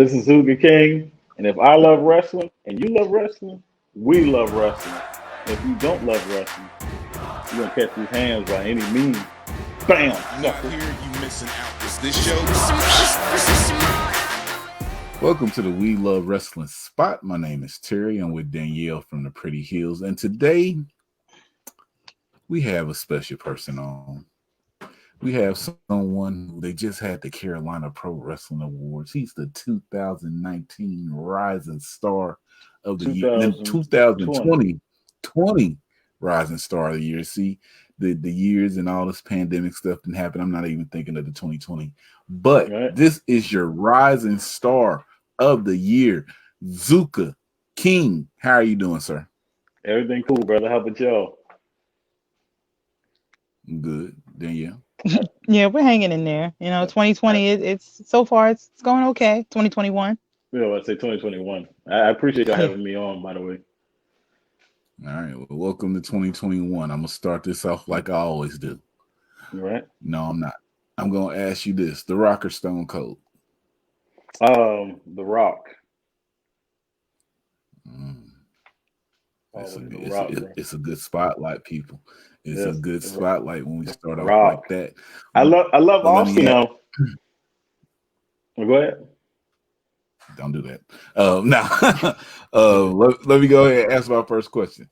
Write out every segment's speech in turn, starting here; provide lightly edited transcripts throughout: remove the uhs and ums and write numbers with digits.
This is Zuka King, and if I love wrestling and you love wrestling, we love wrestling. And if you don't love wrestling, you're gonna catch these hands by any means. Bam, You not sucker. here, you missing out. Is this show? Welcome to the We Love Wrestling Spot. My name is Terry. I'm with Danielle from the Pretty Hills, and today we have a special person on. We have someone who they just had the Carolina Pro Wrestling Awards. He's the 2019 Rising Star of the year, then 2020. 2020 Rising Star of the year. See, the years and all this pandemic stuff didn't happen. I'm not even thinking of the 2020. But Right? this is your Rising Star of the year, Zuka King. How are you doing, sir? Everything cool, brother. How about y'all? Good. Danielle. Yeah, we're hanging in there. I, 2020. It's so far it's going okay. 2021. I'd say 2021. I appreciate y'all Yeah. having me on, by the way. All right. Well, welcome to 2021. I'm gonna start this off like I always do. All right. No, I'm not. I'm gonna ask you this: The Rock or Stone Cold? The Rock. Mm, Always The Rock, bro. it's a good spotlight, people. It's a Yes, good spotlight when we start off Rock. like that. I love But let Austin me ask, now. Well, go ahead. don't do that. Now, let me go ahead and ask my first question.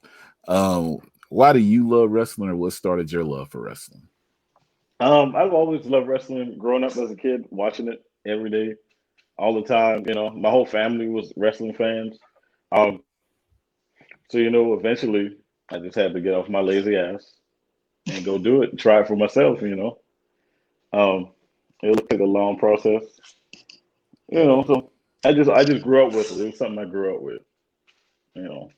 Why do you love wrestling, or what started your love for wrestling? I've always loved wrestling. Growing up as a kid, watching it every day, all the time. My whole family was wrestling fans. Um, so eventually, I just had to get off my lazy ass and go do it and try it for myself. Um, it took a long process. So I just grew up with it. It was something I grew up with. You know,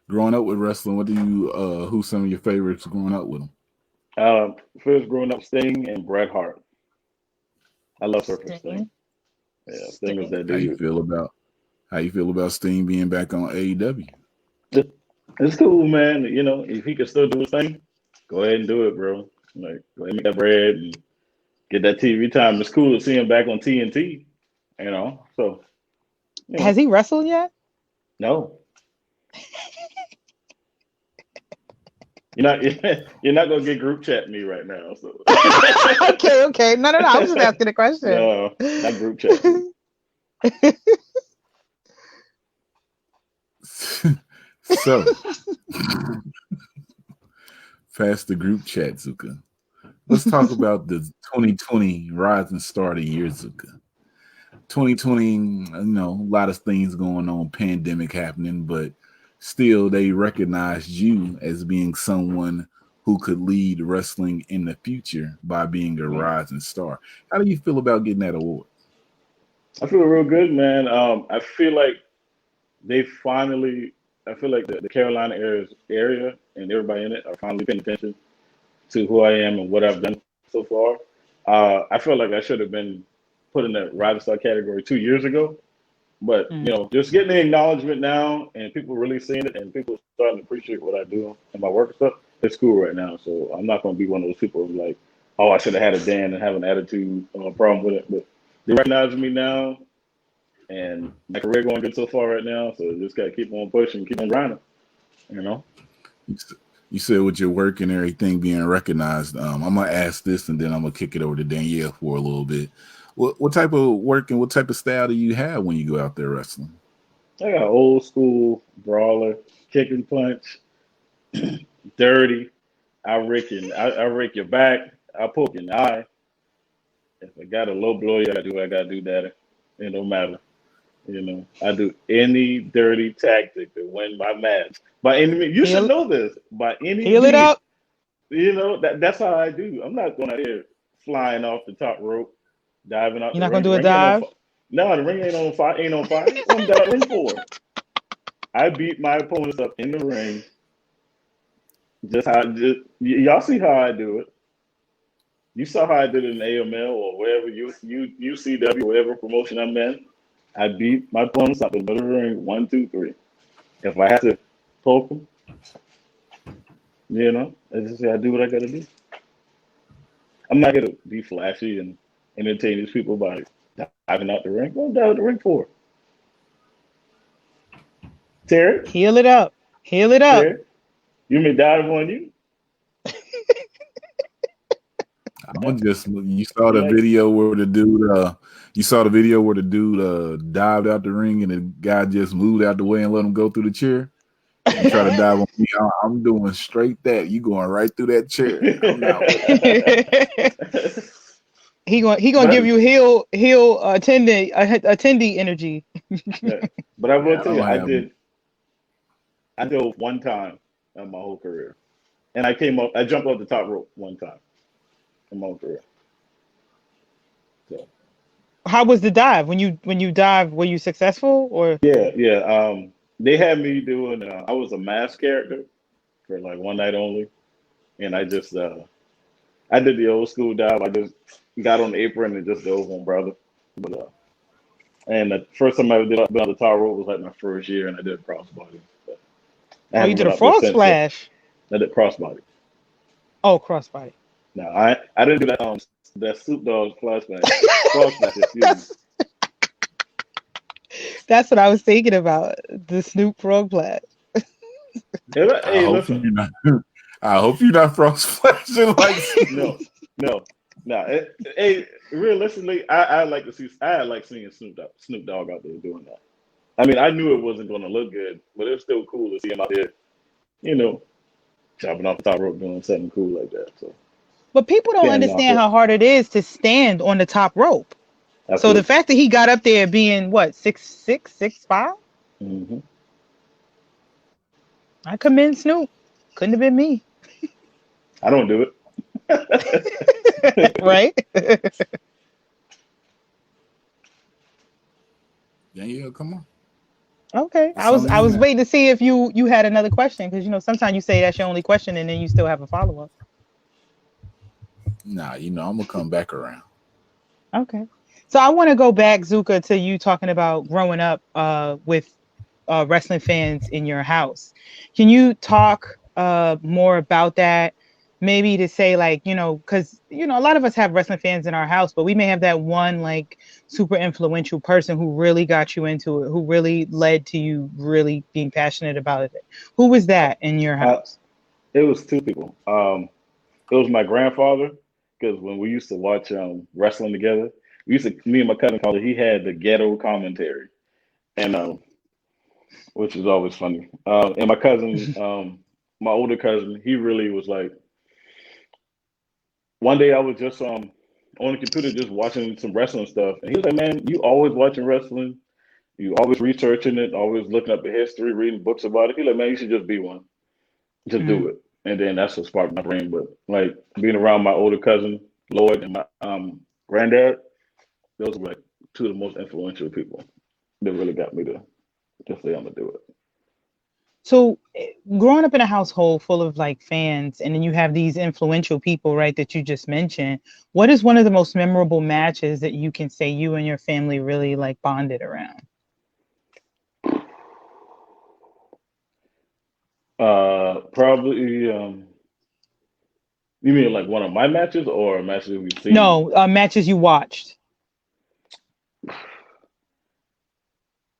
Growing up with wrestling, what do you? Who's some of your favorites growing up with them? First growing up, Sting and Bret Hart. I love Surfer Sting. Sting. Yeah, Sting was that How you dude. feel about how you feel about Sting being back on AEW? It- It's cool, man. If he can still do his thing, go ahead and do it, bro. Like, go ahead and make that bread and get that TV time. It's cool to see him back on TNT. So Has he wrestled yet? no, you're not. You're not gonna get group chat me right now. So Okay. No. I was just asking a question. no, not group chat me. So, past the group chat, Zuka. Let's talk about the 2020 Rising Star of the Year, Zuka. 2020, a lot of things going on, pandemic happening, but still they recognized you as being someone who could lead wrestling in the future by being a Mm. rising star. How do you feel about getting that award? I feel real good, man. I feel like they finally. I feel like the Carolina area and everybody in it are finally paying attention to who I am and what I've done so far. I feel like I should have been put in that Rising Star category 2 years ago. But Mm. just getting the acknowledgement now and people really seeing it and people starting to appreciate what I do and my work and stuff, it's cool right now. So I'm not going to be one of those people who like, oh, I should have had a Dan and have an attitude or a problem with it. But they recognize me now, and my career going good so far right now. So just got to keep on pushing, keep on grinding. You know. You s- you said with your work and everything being recognized. I'm gonna ask this, and then I'm gonna kick it over to Danielle for a little bit. What type of work and what type of style do you have when you go out there wrestling? I got old school brawler, kick and punch, dirty. I rake your back. I poke your eye. If I got a low blow, you gotta do what I gotta do that. It don't matter. I do any dirty tactic to win my match. By any means, you should Heal, know this. By any heal it means, up. that's how I do. I'm not going out here flying off the top rope, diving out You're the not gonna ring. The do a ring ain't on dive. fire. No, the ring ain't on fire. Ain't on fire. What I'm down that ring for? I beat my opponents up in the ring. Y'all see how I do it. You saw how I did it in AML or wherever UCW, whatever promotion I'm in. I beat my opponents up in the ring 1, 2, 3. If I have to poke them, I just say I do what I gotta do. I'm not gonna be flashy and entertain these people by Diving out the ring. What dive out the ring for? Terry? Heal it up. Heal it up. Terry? You mean dive on you? I'm just you saw the Like, video where the dude dived out the ring and the guy just moved out the way and let him go through the chair and try to dive on me. I'm doing straight that. You going right through that chair. I'm not. he gonna but give you heel attendee energy. but I will I tell you, don't have. I dove one time in my whole career, and I came up. I jumped off the top rope one time in my whole career. So How was the dive? When you dive, were you successful or? yeah, yeah. They had me doing. I was a mask character for like one night only, and I did the old school dive. I just got on the apron and just dove on brother. But and the first time I ever been on the top rope was like my first year, and I did crossbody. But I Oh, you haven't did been a up there frog since. So splash. I did crossbody. Oh, crossbody. No, I didn't do that Snoop Dogg frog splash. Excuse me. That's what I was thinking about. The Snoop frog splash. I Hey, hope listen, you're not. I hope you're not frost splashing like no, Snoop. no, no. Hey, realistically, I like to see. I like seeing Snoop Dogg out there doing that. I mean, I knew it wasn't going to look good, but it was still cool to see him out there, you know, chopping off the top rope, doing something cool like that. So But people don't standing off understand it, how hard it is to stand on the top rope. So the absolutely. fact that he got up there being what, 6'6", 6'5", Hmm. I commend Snoop. Couldn't have been me. I don't do it. Right? Danielle, come on. Okay. I It's was on I you was now. waiting to see if you had another question, because sometimes you say that's your only question and then you still have a follow-up. Nah, I'm gonna come back around. Okay. So I want to go back, Zuka, to you talking about growing up with wrestling fans in your house. Can you talk more about that? Maybe to say, like, because a lot of us have wrestling fans in our house, but we may have that one like super influential person who really got you into it, who really led to you really being passionate about it. Who was that in your uh, house? it was two people. It was my grandfather because when we used to watch wrestling together, me and my cousin called it. He had the ghetto commentary, and which was always funny. And my cousin, my older cousin, he really was like. One day I was just on the computer just watching some wrestling stuff, and he was like, "Man, you always watching wrestling. You always researching it, always looking up the history, reading books about it." He's like, "Man, you should just be one. Just Mm. do it." And then that's what sparked my brain. But like being around my older cousin Lloyd and my granddad, those were like two of the most influential people that really got me to just say I'm gonna do it. So, growing up in a household full of like fans, and then you have these influential people, right, that you just mentioned. What is one of the most memorable matches that you can say you and your family really like bonded around? Probably. You mean like one of my matches or matches we've seen? No, matches you watched.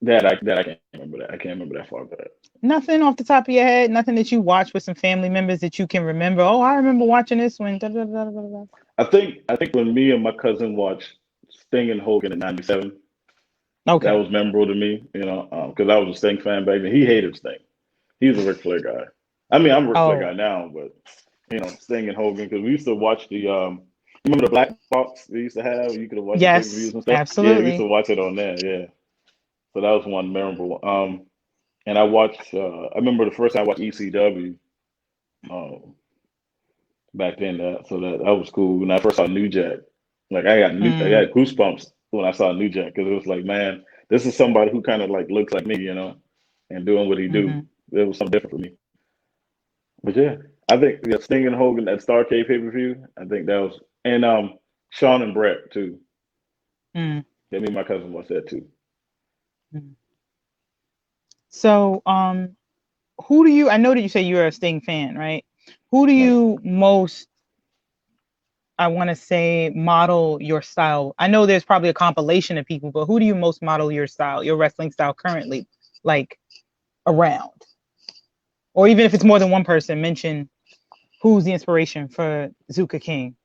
That I can't remember that. I can't remember that far back. Nothing off the top of your head. Nothing that you watched with some family members that you can remember. Oh, I remember watching this one. Da, da, da, da, da. I think when me and my cousin watched Sting and Hogan in '97, that Okay. was memorable to me. Because I was a Sting fan back then. He hated Sting. He's a Ric Flair guy. I mean, I'm a Ric Flair Oh, guy now, but Sting and Hogan because we used to watch the remember the black box they used to have. You could watch the pay per views yes, and stuff. Yeah, we used to absolutely. watch it on there. Yeah, so that was one memorable. And I watched. I remember the first time I watched ECW. Um, back then. So that was cool. When I first saw New Jack, like I Mm, got goosebumps when I saw New Jack because it was like, man, this is somebody who kind of like looks like me, and doing what he do. hmm. It was something different for me. But yeah, I think Sting and Hogan at Starcade pay per view. I think that was and Sean and Brett too. Mm, Yeah, me and my cousin watched that too. mm. So, who do you? I know that you say you're a Sting fan, right? Who do Right. you most I want to say, model your style? I know there's probably a compilation of people, but who do you most model your style, your wrestling style currently, like around? Or even if it's more than one person, mention who's the inspiration for Zuka King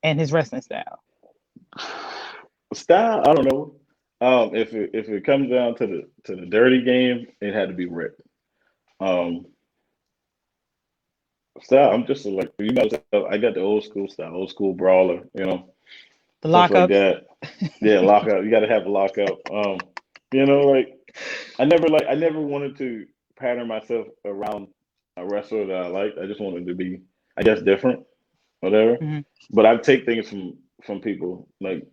and his wrestling style. Style, I don't know. If it comes down to the dirty game, it had to be Rick. Um, Style, I'm just like I got the old school style, old school brawler, The stuff like lockups. that. Yeah, lockout. You got to have a lockout. Like I never wanted to pattern myself around a wrestler that I liked. I just wanted to be, I guess, different, whatever. Hmm. But I take things from people like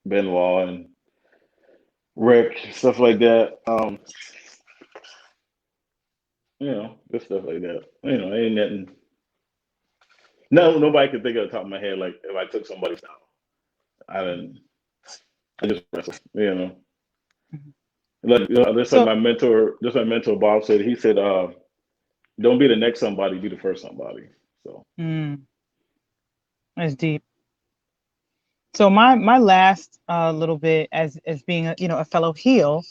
Benoit and Rick, stuff like that. Just stuff like that. Ain't nothing. No, nobody could think of the top of my head like if I took somebody's style. I didn't. I just wrestle. Like that's like So, my mentor. Just my mentor Bob said. He said, "Don't be the next somebody. Be the first somebody." So mm, that's deep. So my last little bit as being a fellow heel,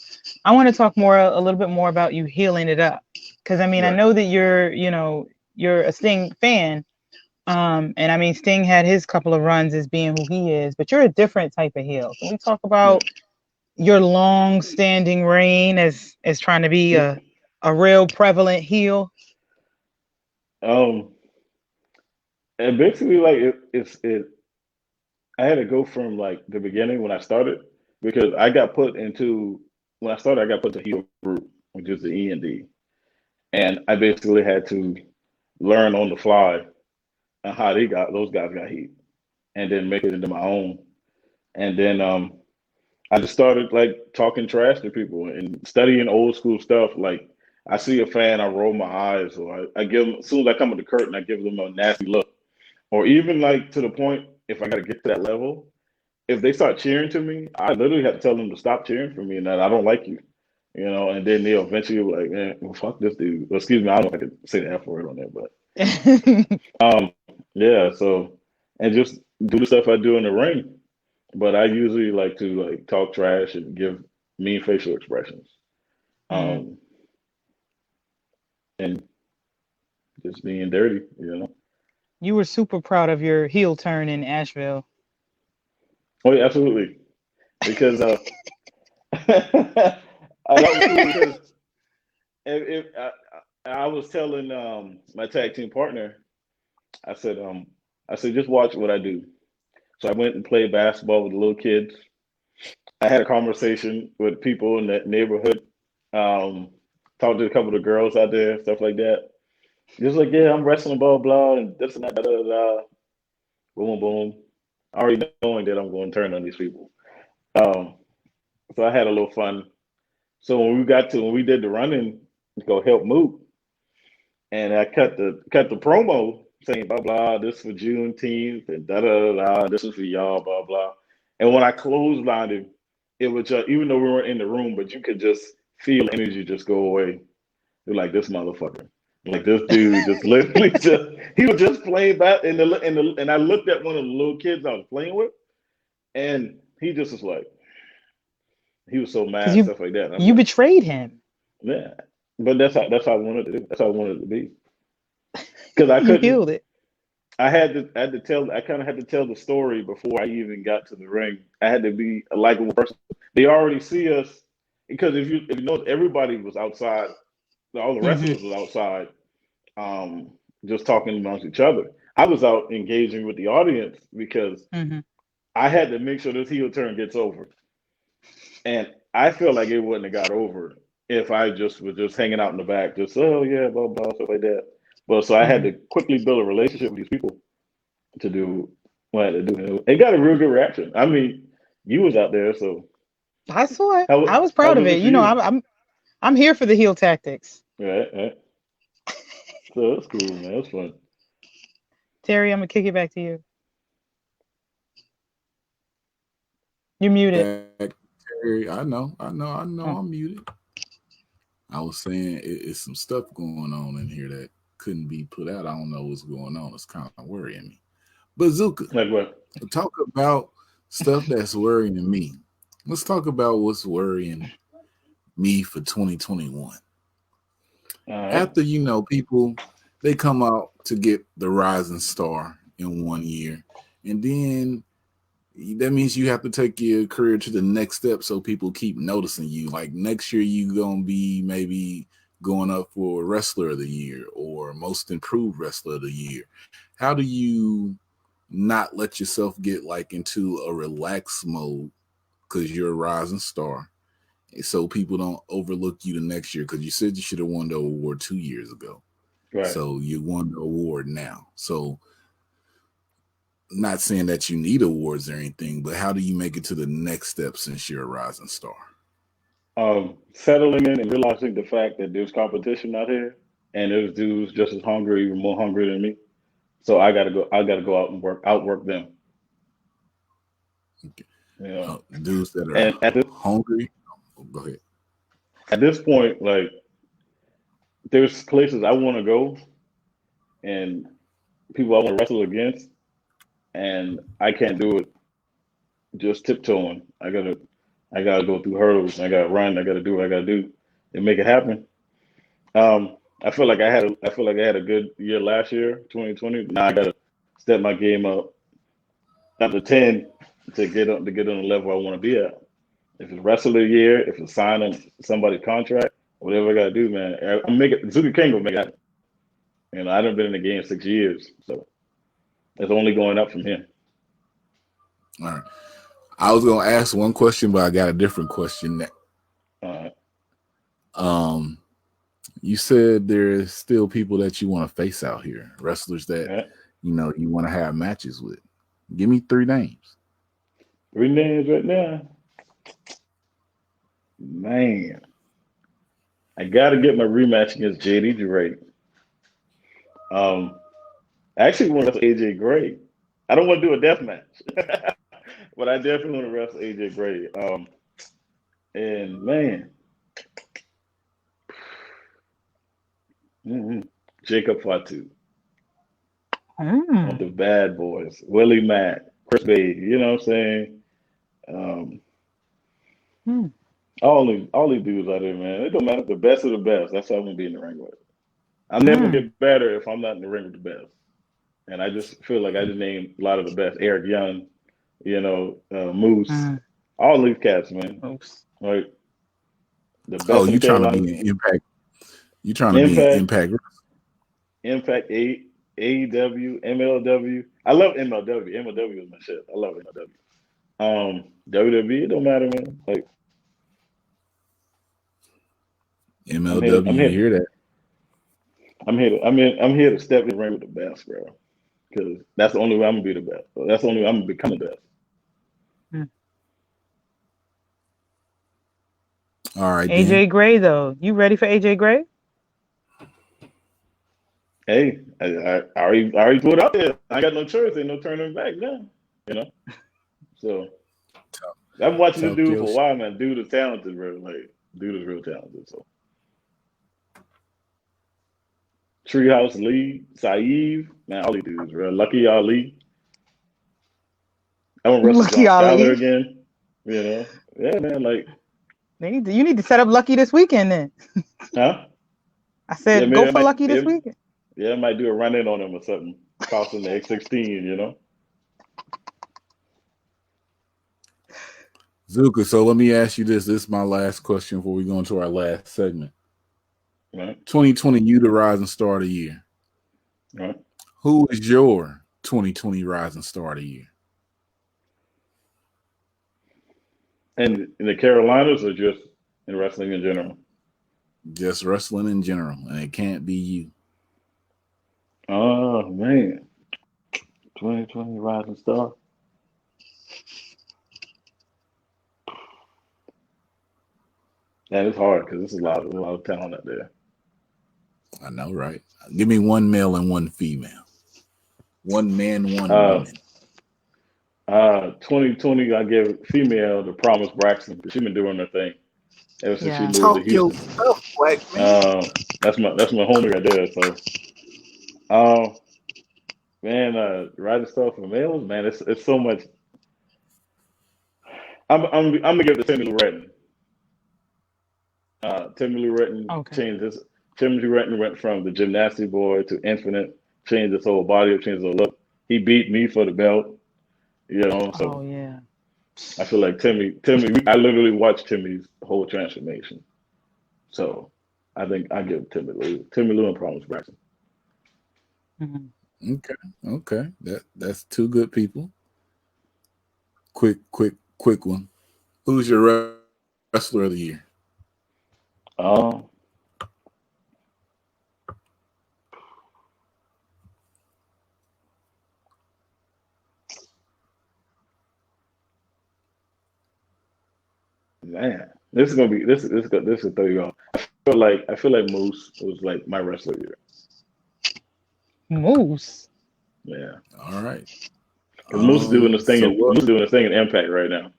I want to talk more a little bit more about you healing it up, because I mean I right. know that you're a Sting fan, and I mean Sting had his couple of runs as being who he is, but you're a different type of heel. Can we talk Yeah. about your long standing reign as trying to be Yeah. a real prevalent heel? Um. And basically, like it. I had to go from like the beginning when I started because I got put into when I started. I got put to heel group, which is the E&D, and I basically had to learn on the fly on how those guys got heat, and then make it into my own. And then I just started like talking trash to people and studying old school stuff. Like I see a fan, I roll my eyes, or I give them as soon as I come with the curtain, I give them a nasty look, or even like to the point if I got to get to that level, if they start cheering to me, I literally have to tell them to stop cheering for me and that I don't like you. And then they'll eventually be like, man, well, fuck this dude. Well, excuse me, I don't know if I could say the F word on there, but yeah, so and just do the stuff I do in the ring. But I usually like to like talk trash and give mean facial expressions. Mm. Um, and just being dirty. You were super proud of your heel turn in Asheville. Oh yeah, absolutely. Because that was cool because if I was telling my tag team partner, I said, just watch what I do. So I went and played basketball with the little kids. I had a conversation with people in that neighborhood. Um, Talked to a couple of girls out there, stuff like that. Just like, yeah, I'm wrestling, blah blah, and this and that, da da da. Boom boom. Already knowing that I'm going to turn on these people. Um, so I had a little fun. So when we did the running to go help Moot, and I cut the promo saying blah blah. This for Juneteenth and da da da. This is for y'all, blah blah. And when I clotheslined him, it was just even though we weren't in the room, but you could just feel the energy just go away. You're like this motherfucker. Like this dude just literally just he was just playing back and I looked at one of the little kids I was playing with, and he just was like he was so Because mad, you stuff like that. And I'm you like, betrayed him. yeah. But that's how I wanted to do. That's how I wanted it to be. Because I You couldn't healed it. I had to tell I kind of had to tell the story before I even got to the ring. I had to be a likable person. They already see us because if you know everybody was outside, all the Hmm. wrestlers was outside, um, just talking amongst each other. I was out engaging with the audience because Hmm. I had to make sure this heel turn gets over. And I feel like it wouldn't have got over if I just was just hanging out in the back, just oh yeah, blah blah stuff like that. But so I had Hmm. to quickly build a relationship with these people to do what I had to do. It got a real good reaction. I mean, you was out there, so I saw it. I how was how proud of was it. it for you? I'm here for the heel tactics. Right, right. So that's cool, man. That's fun. Terry, I'm gonna kick it back to you. You're muted. Back, Terry. I know. Oh. I'm muted. I was saying it's some stuff going on in here that couldn't be put out. I don't know what's going on. It's kind of worrying me. Bazooka, Like what? talk about stuff that's worrying me. Let's talk about what's worrying me for 2021. All right. After people they come out to get the rising star in 1 year, and then that means you have to take your career to the next step so people keep noticing you. Like next year, you gonna be maybe going up for wrestler of the year or most improved wrestler of the year. How do you not let yourself get like into a relaxed mode because you're a rising star, so people don't overlook you the next year? Because you said you should have won the award 2 years ago, Right. so you won the award now. So not saying that you need awards or anything, but how do you make it to the next step since you're a rising star? Settling in and realizing the fact that there's competition out here, and there's dudes just as hungry, even more hungry than me. So I gotta go. I gotta go out and outwork them. Okay. You know. Dudes that are And hungry. Oh, go ahead. at this point, like there's places I want to go and people I want to wrestle against, and I can't do it just tiptoeing. I gotta go through hurdles. I gotta run. I gotta do what I gotta do and make it happen. I feel like I had a good year last year, 2020. Now I gotta step my game up to 10 to get on the level I want to be at. If it's wrestler of the year, if it's signing somebody's contract, whatever I gotta do, man. I'm making Zuka King will make it happen. You know, I haven't been in the game 6 years, so it's only going up from here. All right. I was gonna ask one question, but I got a different question. Uh, Um, you said there's still people that you want to face out here, wrestlers that yeah. you want to have matches with. Give me 3 names. 3 names right now, man. I gotta get my rematch against JD Drake. Um, I actually want to wrestle AJ Gray. I don't want to do a death match, but I definitely want to wrestle AJ Gray. And man, mhm, Jacob Fatu, one of Mm. the bad boys, Willie Mack, Chris Bay. You know what I'm saying? Um, Mm. all these dudes out there, man. It don't matter. The best of the best. That's how I'm gonna be in the ring with. I'm never gonna Mm. get better if I'm not in the ring with the best. And I just feel like I just named a lot of the best. Eric Young, Moose, Mm. all these cats, man. Oops. Like the Oh, best in the you trying to Carolinas. be an impact? You trying to be an Impact, impact? Impact, AEW, MLW. I love MLW. MLW is my shit. I love MLW. WWE, it don't matter, man. Like MLW, I'm you here, hear that? I'm here to step in the ring with the best, bro. Because that's the only way I'm gonna be the best. That's the only way I'm gonna become the best. Mm. All right, then. AJ Gray, though, you ready for AJ Gray? Hey, I already put it out there. I got no choice. Ain't no turning back now. You know. So Talk, I've been watching the talk dude your for a shit. while, man. Dude is talented, bro. Like, dude is real talented. So, Treehouse Lee, Saeed, man, all these dudes, bro. Lucky Ali. I want to wrestle Lucky John Skyler Ali. again. You know, yeah, man. Like, You need to set up Lucky this weekend then. huh? I Yeah, said, go maybe I for might, Lucky this maybe, weekend. yeah, I might do a run in on him or something. Cost him the X16. You know. Zuka, so let me ask you this. This is my last question before we go into our last segment. Right. 2020, you the rising star of the year. Right. Who is your 2020 rising star of the year? And in the Carolinas or just in wrestling in general? Just wrestling in general, and it can't be you. Oh man, 2020 Rising Star. Man, it's hard because there's a lot of talent out there. I know, right? Give me one male and one female. One man, one Uh, woman. 2020, I give female the Promise Braxton. She's been doing her thing ever since she Yeah. moved to Talk your Houston. stuff, black man. Uh, that's my homie right there. So, uh, Man, writing stuff for males, man, it's so much. I'm gonna give it to Timmy Lou Retton. Timmy Lou Retton Okay. changed this. Timmy Lou Retton went from the gymnastic boy to infinite, changed his whole body, changed his whole look. He beat me for the belt, you know. Oh So yeah. I feel like Timmy. I literally watched Timmy's whole transformation. So I think I give Timmy Lou and Promise Braxton. Mhm. Okay, okay. That's two good people. Quick one. Who's your wrestler of the year? Um, Man, this is gonna be this is throw you off. I feel like Moose was like my wrestler of the year. Moose. Yeah, All right. because Moose is doing this thing So in what? Moose is doing this thing in Impact right now.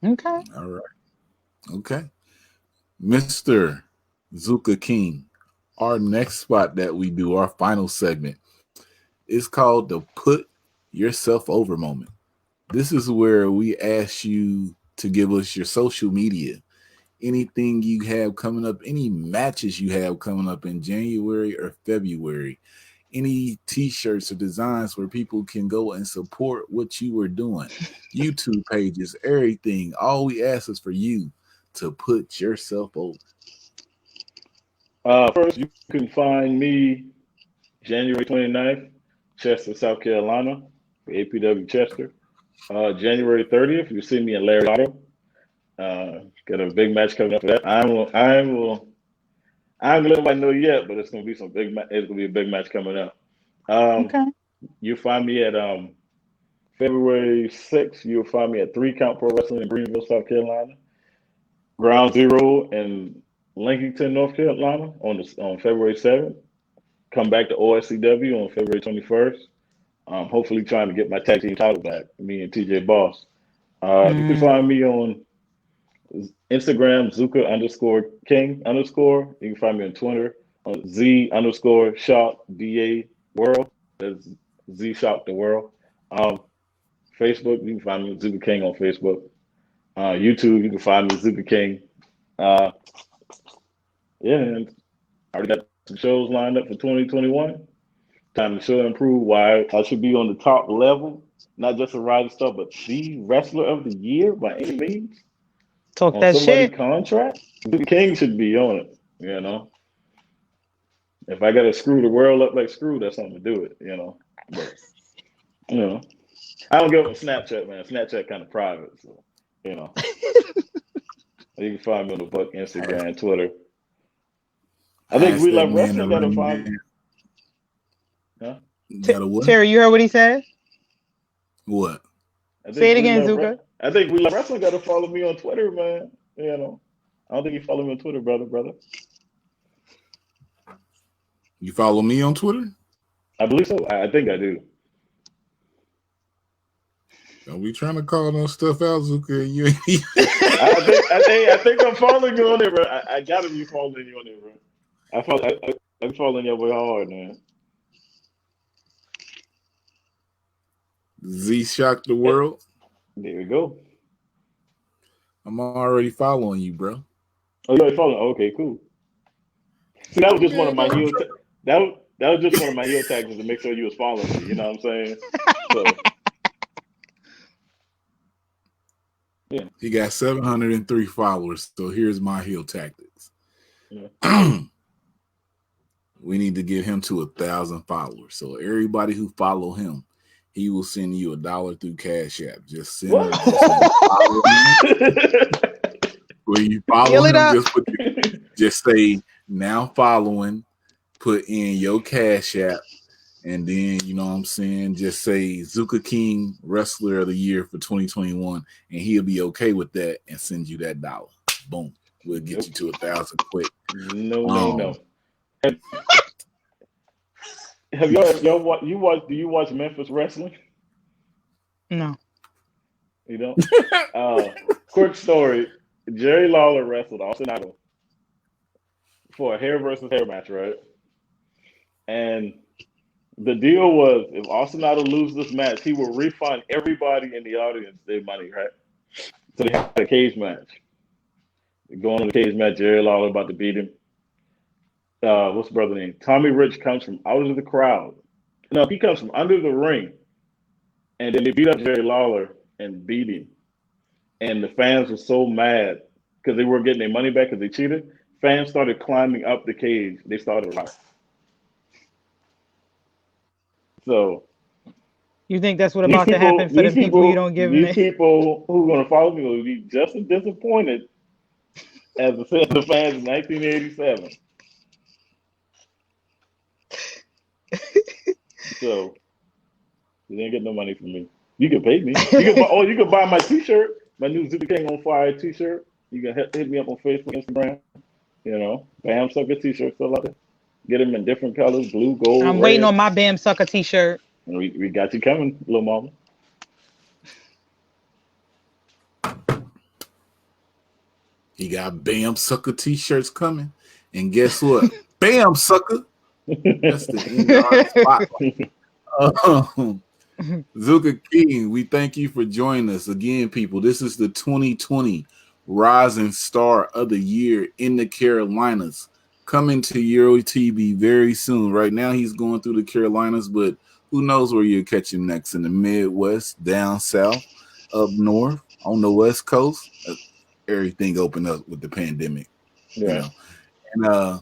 Okay. All right. Okay. Mr. Zuka King. Our next spot that we do, our final segment, is called the Put Yourself Over moment. This is where we ask you to give us your social media, anything you have coming up, any matches you have coming up in January or February, any t-shirts or designs where people can go and support what you are doing, YouTube pages, everything. All we ask is for you to put yourself over. First, you can find me January 29th, Chester, South Carolina, for APW Chester. January 30th, you see me in Larry Auto. Got a big match coming up for that. I don't let nobody know yet, but it's gonna be it's gonna be a big match coming up. Um, Okay. you find me at February 6th. You'll find me at Three Count Pro Wrestling in Greenville, South Carolina. Ground Zero in Lincoln, North Carolina on February 7th. Come back to OSCW on February 21st. Hopefully trying to get my tag team title back. Me and TJ Boss. You can Mm. find me on Instagram, Zuka underscore King underscore. You can find me on Twitter on Z underscore Shop DA World. That's Z Shop the World. Um, Facebook, you can find me Zuka King on Facebook. YouTube, you can find me Zuka King. Uh, yeah, and I already got some shows lined up for 2021. Time to show and prove why I should be on the top level, not just a rider stuff, but the wrestler of the year by any means Talk on that somebody's shit. contract. The King should be on it. You know, if I got to screw the world up like screw, that's something to do it. But you know, I don't get with Snapchat, man. Snapchat kind of private, so you know, you can find me on the book, Instagram, Twitter. I think Ask We that Love man to Wrestling got to run find. down. Huh? Got a what? Terry, you heard what he said? What? I Say think it We again, Love. Zuka. I think We Love Wrestling got to follow me on Twitter, man. I don't think you follow me on Twitter, brother. You follow me on Twitter? I believe so. I think I do. Don't be trying to call no stuff out, Zuka. And you I think I'm following you on there, bro. I gotta be following you on there, bro. I'm following your way hard, man. Z shocked the Eh, world. There we go. I'm already following you, bro. Oh, you already following? Okay, cool. See, that was just one Okay, of my don't heel. That was just one of my heel tactics to make sure you was following me. You know what I'm saying? So yeah, He got 703 followers. So here's my heel tactics. yeah. We need to get him to 1,000 followers. So everybody who follow him, he will send you $1 through Cash App. Just send What? him. Just when you follow him, when you follow Fill it him, up. just say now following. Put in your Cash App. And then, you know what I'm saying, just say Zuka King Wrestler of the Year for 2021, and he'll be okay with that and send you that dollar. Boom. We'll get Nope. you to 1,000 quick. No, no, Um, no. Have y'all watch? You watch? Do you watch Memphis wrestling? No. You know. Uh, Quick story: Jerry Lawler wrestled Austin Idol for a hair versus hair match, right? And The deal was if Austin Idol lose this match, he will refund everybody in the audience their money, right? So they Yeah. had a cage match. Going on the cage match, Jerry Lawler about to beat him. What's the brother name? Tommy Rich comes from out of the crowd. No, he comes from under the ring, and then they beat up Jerry Lawler and beat him. And the fans were so mad because they weren't getting their money back because they cheated. Fans started climbing up the cage. They started rioting. So You think that's what about to happen for the people you don't give them? these people who are going to follow me will be just as disappointed as the fans in 1987. So you didn't get no money from me. You can pay me. You can buy my T-shirt, my new Zuka King on Fire T-shirt. You can hit me up on Facebook, Instagram. Bam Sucker T-shirt still out there. Get them in different colors: blue, gold, I'm waiting red. on my Bam Sucker T-shirt. And we got you coming, little mama. He got Bam Sucker t-shirts coming. And guess what? Bam Sucker. That's the end of our spotlight. Zuka King, we thank you for joining us again, people. This is the 2020 Rising Star of the Year in the Carolinas, coming to Euro TV very soon. Right now, he's going through the Carolinas, but who knows where you'll catch him next, in the Midwest, down south, up north, on the West Coast. Everything opened up with the pandemic. Yeah. And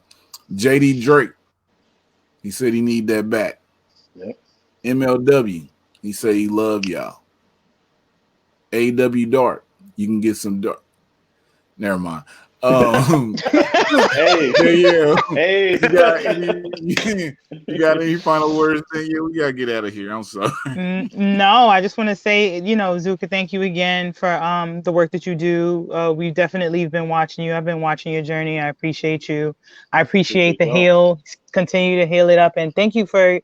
JD Drake, he said he need that back. Yep. MLW, he said he love y'all. AW Dark, you can get some dark. Never mind. Hey, yeah. Hey, you got any final words? Yeah, we gotta get out of here. I'm sorry. No, I just want to say, Zuka, thank you again for the work that you do. We've definitely been watching you. I've been watching your journey. I appreciate you. I appreciate the heal. Continue to heal it up, and thank you for,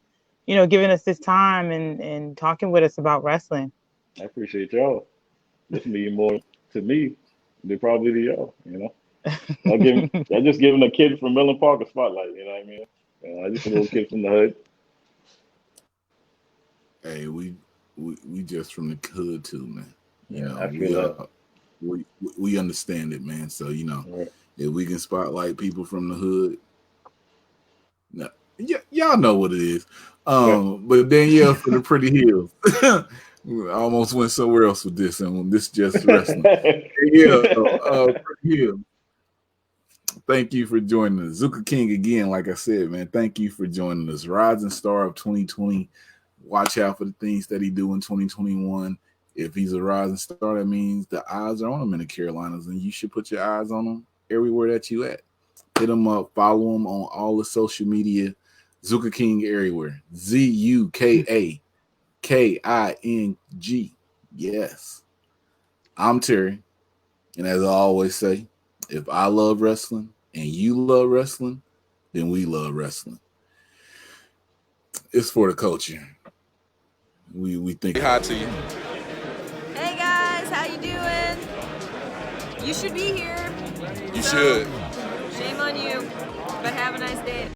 giving us this time and talking with us about wrestling. I appreciate y'all. This means more to me than probably to y'all. I just giving a kid from Millen Park a spotlight. You know what I mean? I just a little kid from the hood. Hey, we just from the hood too, man. I feel that. We understand it, man. So Right. if we can spotlight people from the hood, no, y'all know what it is. But Danielle for the Pretty Hills. I almost went somewhere else with this, and this just wrestling. Pretty Hills. Thank you for joining us. Zuka King again, like I said, man, thank you for joining us. Rising Star of 2020. Watch out for the things that he do in 2021. If he's a rising star, that means the eyes are on him in the Carolinas, and you should put your eyes on him everywhere that you at. Hit him up, follow him on all the social media. Zuka King everywhere. ZUKAKING. Yes. I'm Terry. And as I always say, if I love wrestling and you love wrestling, then we love wrestling. It's for the culture. We think Hi to you. Hey guys, how you doing? You should be here. You should. Shame on you, but have a nice day.